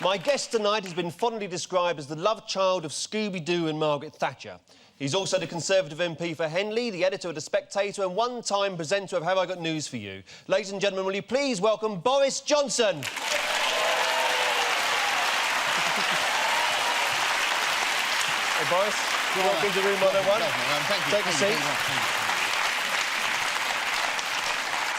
My guest tonight has been fondly described as the love child of Scooby-Doo and Margaret Thatcher. He's also the Conservative MP for Henley, the editor of The Spectator and one-time presenter of Have I Got News For You. Ladies and gentlemen, will you please welcome Boris Johnson? Hey, Boris. You're welcome to Room 101. Thank you. Take a seat.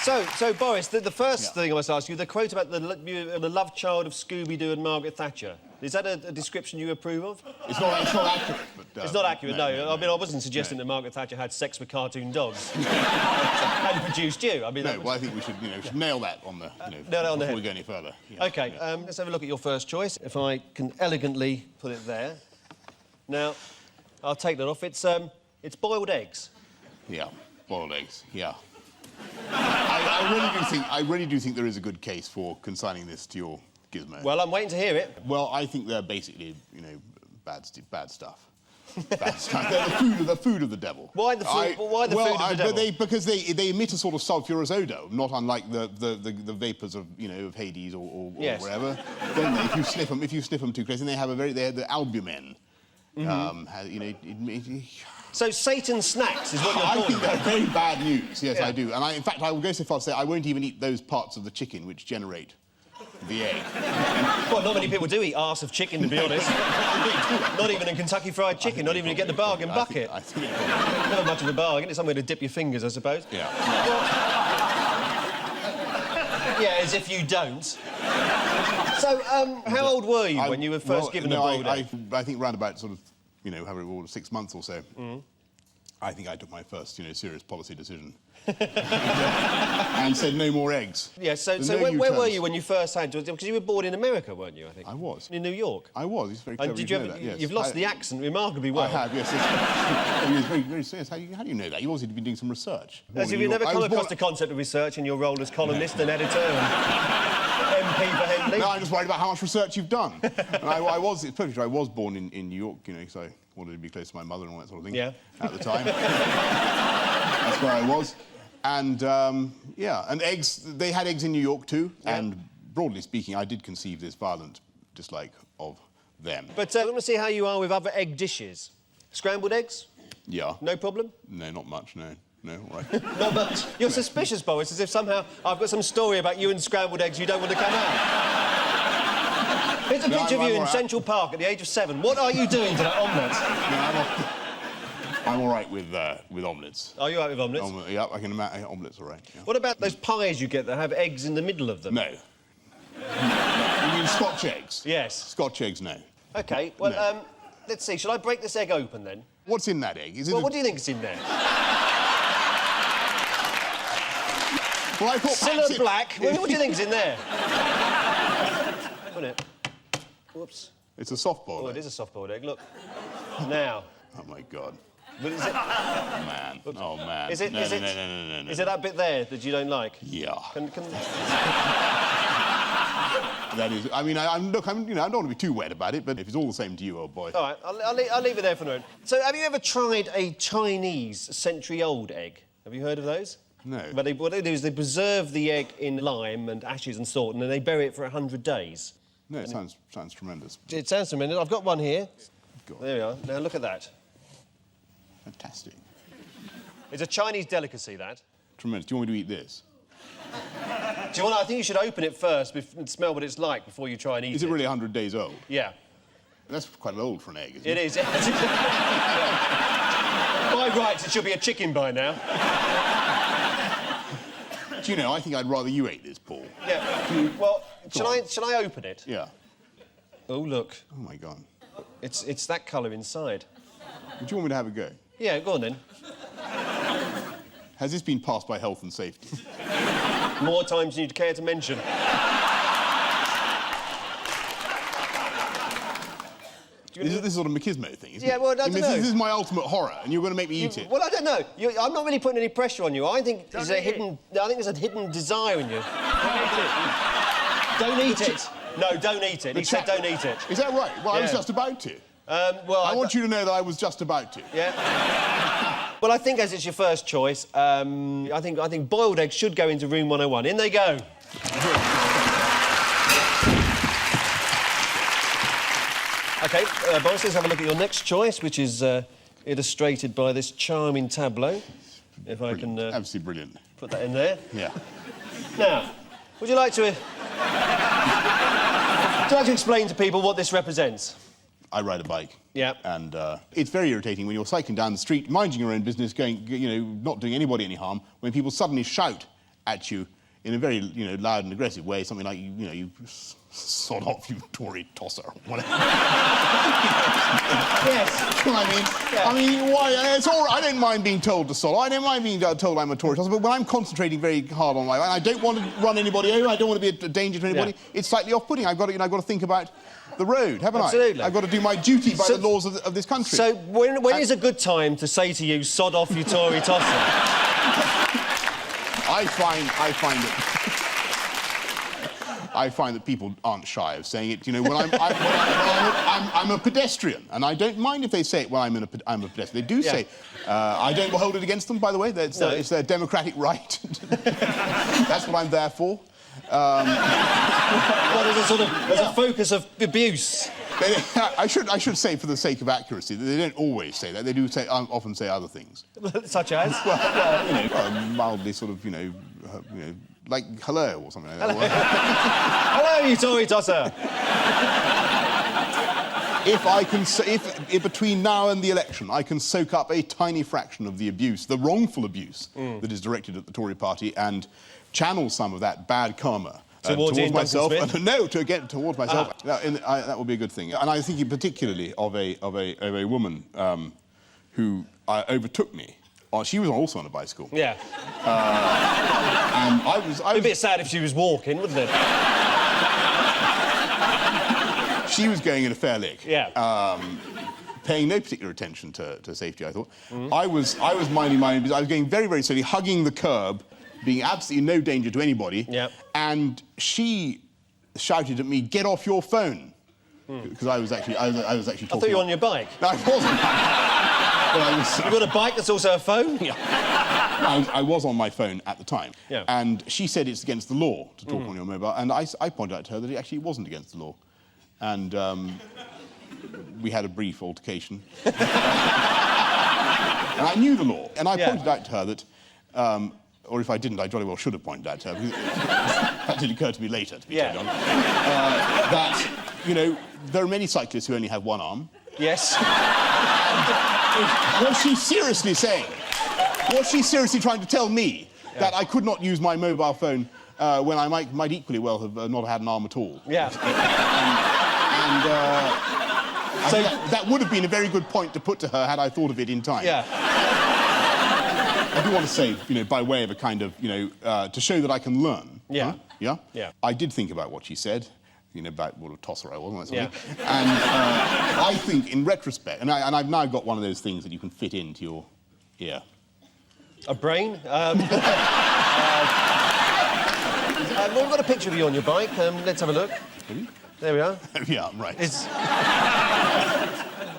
So, Boris, the first thing I must ask you, the quote about the love child of Scooby-Doo and Margaret Thatcher, is that a description you approve of? It's not accurate, but... it's not accurate, no. I mean, I wasn't suggesting that Margaret Thatcher had sex with cartoon dogs and produced you. I mean, no, well, I think we should, should nail that on the, before we go any further. Yeah. OK, let's have a look at your first choice, if I can elegantly put it there. Now, I'll take that off. It's boiled eggs. Yeah, boiled eggs, yeah. I really do think there is a good case for consigning this to your gizmo. Well, I'm waiting to hear it. Well, I think they're basically, bad stuff. Bad stuff. They're the food of the devil. Why the food? Why the food of the devil? Because they emit a sort of sulphurous odour, not unlike the vapours of of Hades or yes. wherever. Don't they? If you sniff them too close, and they have the albumin. So Satan's snacks is what you're calling I think they're very bad news, yes, I do. And in fact, I will go so far as to say I won't even eat those parts of the chicken which generate the egg. Well, not many people do eat arse of chicken, to be honest. Not even in Kentucky Fried Chicken, not even to get the bargain bucket. I think not much of a bargain, it's somewhere to dip your fingers, I suppose. Yeah. Well, yeah, as if you don't. So, how old were you when you were first given a boiled egg? I think round about sort of, however it was, 6 months or so. I think I took my first, serious policy decision. And said no more eggs. Yeah, so where were you when you first had... Because you were born in America, weren't you, I think? I was. In New York? I was. It's very clever. And did you ever... that, yes. You've lost the accent remarkably well. I have, yes. It's very, very serious. How do you know that? You've obviously been doing some research. As if you've never come across the concept of research in your role as columnist and editor and MP for Henley? No, I'm just worried about how much research you've done. And it's perfect true, I was born in New York, because I wanted to be close to my mother and all that sort of thing. Yeah. At the time. That's where I was. And, and eggs, they had eggs in New York too, and broadly speaking, I did conceive this violent dislike of them. But I want to see how you are with other egg dishes. Scrambled eggs? Yeah. No problem? No, not much, no. No, all right. Not much? You're suspicious, Boris, as if somehow I've got some story about you and scrambled eggs you don't want to come out. Here's a picture of you in Central Park at the age of 7. What are you doing to that omelette? No, I'm all right with omelettes. Are you all right with omelettes? Yeah, I can imagine omelettes all right. Yeah. What about those pies you get that have eggs in the middle of them? No. You mean Scotch eggs? Yes. Scotch eggs, no. OK, well, no. Let's see. Shall I break this egg open, then? What's in that egg? Is it what do you think's in there? Well, I thought Cilla Black. What do you think's in there? Isn't it? Whoops. It's a soft-boiled egg. It is a soft-boiled egg. Look. Now. Oh, my God. But is it... Oh, man. Oh, man. Is it... No. Is it that bit there that you don't like? Yeah. Can... That is... I mean, I don't want to be too wet about it, but if it's all the same to you, old boy... All right, I'll leave it there for now. So, have you ever tried a Chinese century-old egg? Have you heard of those? No. But what they do is they preserve the egg in lime and ashes and salt, and then they bury it for 100 days. No, it sounds tremendous. It sounds tremendous. I've got one here. God. There we are. Now, look at that. Fantastic. It's a Chinese delicacy, that. Tremendous. Do you want me to eat this? Do you want? I think you should open it first and smell what it's like before you try and eat it. Is it really 100 days old? Yeah. That's quite old for an egg, isn't It it? is. By rights, it should be a chicken by now. Do you know, I think I'd rather you ate this, Paul. Yeah. Well, shall I open it? Yeah. Oh, look. Oh, my God. It's that colour inside. Would you want me to have a go? Yeah, go on then. Has this been passed by health and safety? More times than you'd care to mention. This is sort of machismo thing, isn't it? Yeah, well, I don't know. This is my ultimate horror, and you're going to make me eat it. Well, I don't know. I'm not really putting any pressure on you. I think there's a hidden desire in you. Don't eat it. No, don't eat it. He said don't eat it. Is that right? Well, I was just about to. Well, I want you to know that I was just about to. Yeah. Well, I think as it's your first choice, I think boiled eggs should go into room 101. In they go. OK, Boris, let's have a look at your next choice, which is illustrated by this charming tableau. If I can... Absolutely brilliant. Put that in there. Yeah. Now, would you like to... would you like to explain to people what this represents? I ride a bike. Yeah. And it's very irritating when you're cycling down the street, minding your own business, going, you know, not doing anybody any harm, when people suddenly shout at you in a very, you know, loud and aggressive way, something like, you know, you sod off, you Tory tosser, or whatever. Yes. You know what I mean? Yeah. I mean, why? It's all right. I don't mind being told to sod off. I don't mind being told I'm a Tory tosser, but when I'm concentrating very hard on my life, and I don't want to run anybody over, I don't want to be a danger to anybody, it's slightly off-putting. I've got to, you know, I've got to think about the road, haven't Absolutely. I? I've got to do my duty by the laws of this country. So when is a good time to say to you, sod off, you Tory tosser? I find that people aren't shy of saying it. You know, when I'm a pedestrian, and I don't mind if they say it when I'm a pedestrian. They do say, I don't hold it against them, by the way. It's their democratic right. That's what I'm there for. Well, there's a focus of abuse. I should say, for the sake of accuracy, that they don't always say that. They do often say other things. Such as? Well, you know, mildly sort of, you know, like hello or something like that. Hello, you Tory tosser. If between now and the election I can soak up a tiny fraction of the abuse, the wrongful abuse that is directed at the Tory party, and channel some of that bad karma towards myself, towards myself, that would be a good thing. And I think particularly of a woman who overtook me. She was also on a bicycle. Yeah. And I was... It'd be a bit sad if she was walking, wouldn't it? She was going in a fair lick. Yeah. Paying no particular attention to safety, I thought. I was minding my own business. I was going very, very slowly, hugging the curb, being absolutely no danger to anybody. Yeah. And she shouted at me, "Get off your phone," because I was actually talking. I thought you were on your bike. No, I wasn't. You've got a bike that's also a phone? Yeah. I was on my phone at the time. Yeah. And she said it's against the law to talk on your mobile. And I pointed out to her that it actually wasn't against the law. And we had a brief altercation. And I knew the law. And I pointed out to her that, or if I didn't, I jolly well should have pointed out to her. That did occur to me later, to be totally honest. That, you know, there are many cyclists who only have one arm. Yes. Was she seriously saying? Was she seriously trying to tell me that I could not use my mobile phone when I might equally well have not had an arm at all? Yeah. So that would have been a very good point to put to her had I thought of it in time. Yeah. I do want to say, you know, by way of a kind of, you know, to show that I can learn. Yeah. Huh? Yeah? Yeah. I did think about what she said. You know, about what a tosser I was, and that sort of thing. Yeah. And I think, in retrospect, and I've now got one of those things that you can fit into your ear. A brain? We've got a picture of you on your bike. Let's have a look. There we are. Yeah, right. It's...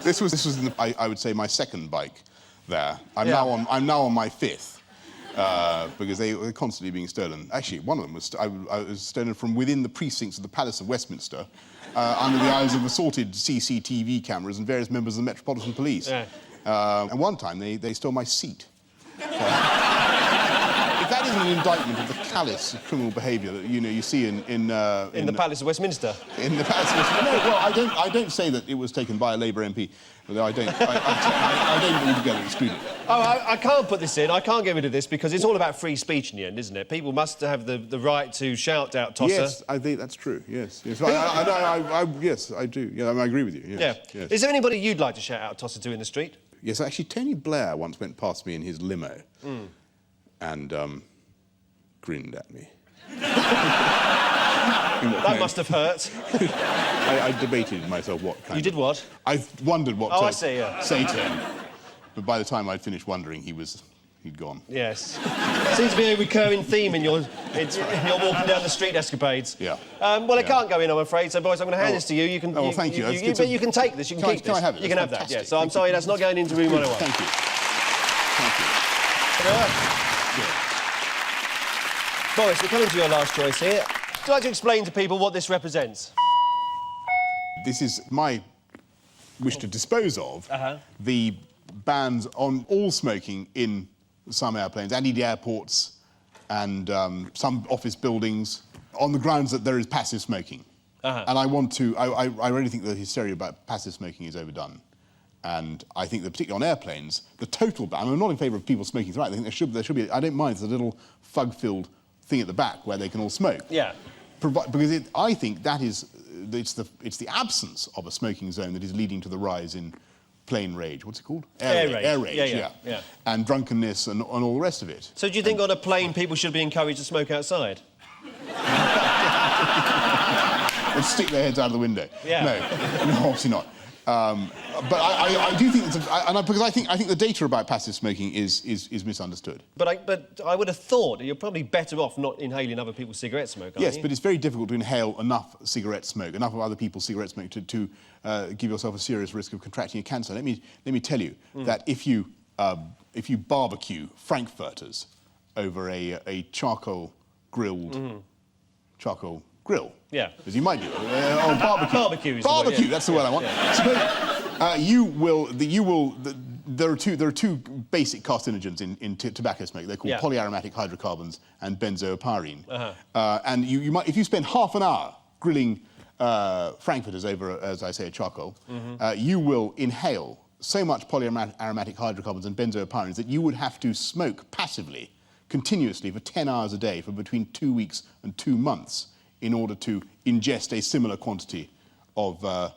This was I would say, my second bike there. I'm now on my fifth. Because they were constantly being stolen. Actually, one of them was I was stolen from within the precincts of the Palace of Westminster, under the eyes of assorted CCTV cameras and various members of the Metropolitan Police. Yeah. And one time they stole my seat. If that isn't an indictment of the callous criminal behaviour that you see in the Palace of Westminster. In the Palace of Westminster. No, well, I don't say that it was taken by a Labour MP. Although I don't altogether exclude it. Oh, I can't put this in. I can't get rid of this because it's all about free speech in the end, isn't it? People must have the right to shout out tosser. Yes, I think that's true. Yes, yes. Yes, I do. Yeah, I agree with you. Yes, yeah. Yes. Is there anybody you'd like to shout out tosser to in the street? Yes, actually, Tony Blair once went past me in his limo and grinned at me. That must have hurt. I debated myself what kind. You did what? I wondered what to say to him. But by the time I'd finished wondering, he'd gone. Yes. Seems to be a recurring theme in your walking down the street escapades. Yeah. Well, it can't go in, I'm afid. So, boys, I'm going to hand this to you. You can. Oh, well, thank you. But you can take this. You can keep this. Can I have it? You can have that. Yeah. So I'm sorry, that's not going into room 101. Thank you. Thank you. Boris, we're coming to your last choice here. Would you like to explain to people what this represents? This is my wish to dispose of the bans on all smoking in some airplanes and indeed airports and some office buildings on the grounds that there is passive smoking. And I want to... I really think the hysteria about passive smoking is overdone. And I think that particularly on airplanes, the total ban... I'm not in favour of people smoking throughout. I think there should be... I don't mind, there's a little fug-filled thing at the back where they can all smoke. Yeah. Because I think that is... It's the absence of a smoking zone that is leading to the rise in plane rage. What's it called? Air rage. Air rage, yeah. And drunkenness and all the rest of it. So do you think on a plane people should be encouraged to smoke outside? Or stick their heads out of the window? Yeah. No, obviously not. But I do think because I think the data about passive smoking is misunderstood. But I would have thought that you're probably better off not inhaling other people's cigarette smoke, aren't Yes, you? but it's very difficult to inhale enough cigarette smoke, enough of other people's cigarette smoke to give yourself a serious risk of contracting a cancer. Let me tell you that if you barbecue frankfurters over a charcoal grilled charcoal grill. Yeah. As you might do. Or barbecue. Barbecue is barbecue, the word, that's the word I want. Yeah. There are two basic carcinogens in tobacco smoke. They're called polyaromatic hydrocarbons and benzopyrene. And if you spend half an hour grilling frankfurters over, as I say, a charcoal, you will inhale so much polyaromatic hydrocarbons and benzopyrenes that you would have to smoke passively, continuously, for 10 hours a day for between 2 weeks and 2 months in order to ingest a similar quantity of the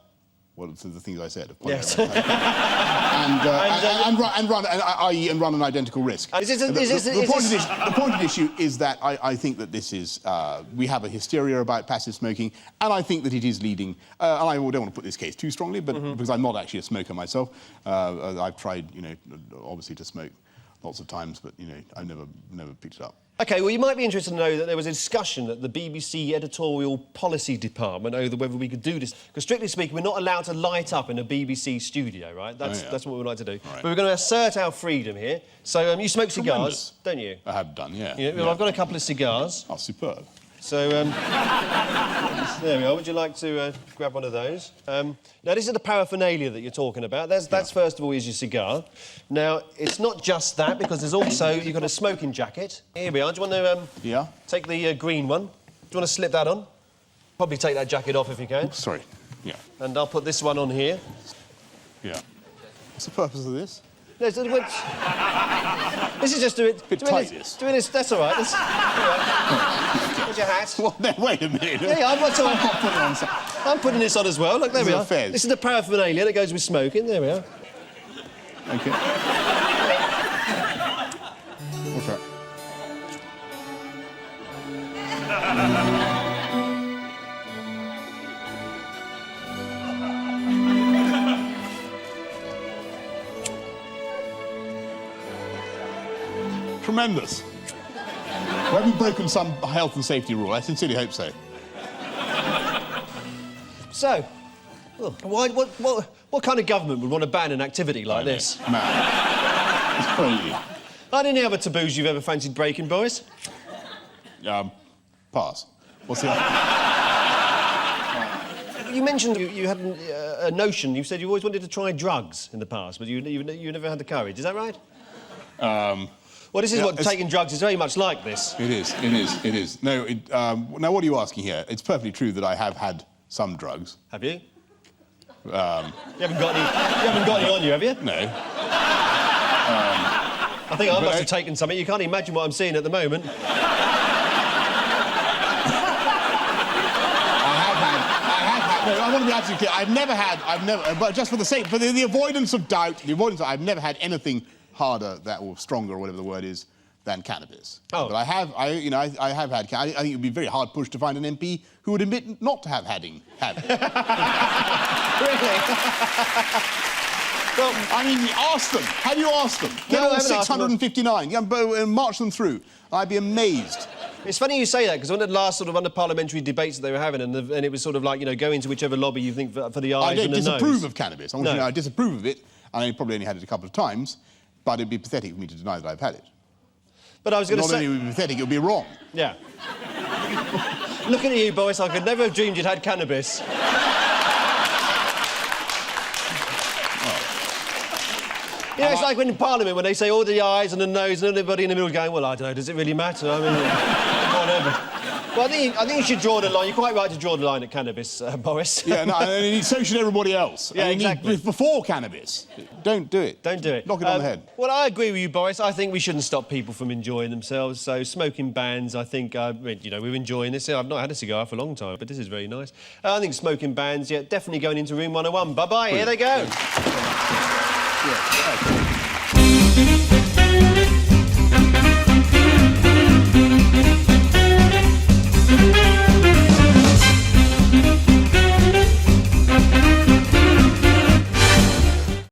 things I said. Of yes. and run an identical risk. The point of the issue is that I think that this is we have a hysteria about passive smoking, and I think that it is leading. And I don't want to put this case too strongly, but because I'm not actually a smoker myself, I've tried, obviously to smoke lots of times, but I've never picked it up. OK, well, you might be interested to know that there was a discussion at the BBC editorial policy department over whether we could do this. Because strictly speaking, we're not allowed to light up in a BBC studio, right? That's what we'd like to do. Right. But we're going to assert our freedom here. So you smoke cigars, don't you? I have done, yeah. Well, I've got a couple of cigars. Oh, superb. So, there we are. Would you like to grab one of those? Now, this is the paraphernalia that you're talking about. That's first of all, is your cigar. Now, it's not just that, because there's also, you've got a smoking jacket. Here we are. Do you want to take the green one? Do you want to slip that on? Probably take that jacket off if you can. Oh, sorry. Yeah. And I'll put this one on here. Yeah. What's the purpose of this? No, this is just doing this. That's all right. Where's your hat? Well, then, wait a minute. I'm putting this on as well. Look, there we are. This is the paraphernalia that goes with smoking. There we are. OK. What's that? Tremendous. We haven't broken some health and safety rule. I sincerely hope so. So, what kind of government would want to ban an activity like this? Man. It's crazy. Are there any other taboos you've ever fancied breaking, Boris? Pass. What's the other? You mentioned you had a notion. You said you always wanted to try drugs in the past, but you never had the courage. Is that right? Well, this is what taking drugs is very much like this. It is. No, now, what are you asking here? It's perfectly true that I have had some drugs. Have you? You haven't got any on you, have you? No. I think I must have taken something. You can't imagine what I'm seeing at the moment. No, I want to be absolutely clear. But just for the avoidance of doubt, I've never had anything harder or stronger, or whatever the word is, than cannabis. Oh. But I have had. I think it would be very hard pushed to find an MP who would admit not to have had it. Really? Well, I mean, ask them. Have you asked them? Get all 659. March them through. I'd be amazed. It's funny you say that, because one of the last sort of under-parliamentary debates that they were having, and it was sort of like, go into whichever lobby you think for the eyes and the nose. I don't disapprove of cannabis. I disapprove of it, and I probably only had it a couple of times, but it'd be pathetic for me to deny that I've had it. But I was going to say... Not only would it be pathetic, it would be wrong. Yeah. Looking at you, Boris, I could never have dreamed you'd had cannabis. You know, it's like when in Parliament, when they say all the eyes and the nose and everybody in the middle going, well, I don't know, does it really matter? I mean, whatever. Well, I think you should draw the line. You're quite right to draw the line at cannabis, Boris. Yeah, no, and so should everybody else. Yeah, exactly. Before cannabis. Don't do it. Don't do it. Knock it on the head. Well, I agree with you, Boris. I think we shouldn't stop people from enjoying themselves. So smoking bans, I think, you know, we're enjoying this. I've not had a cigar for a long time, but this is very nice. I think smoking bans, yeah, definitely going into room 101. Bye-bye. Here they go. Yeah.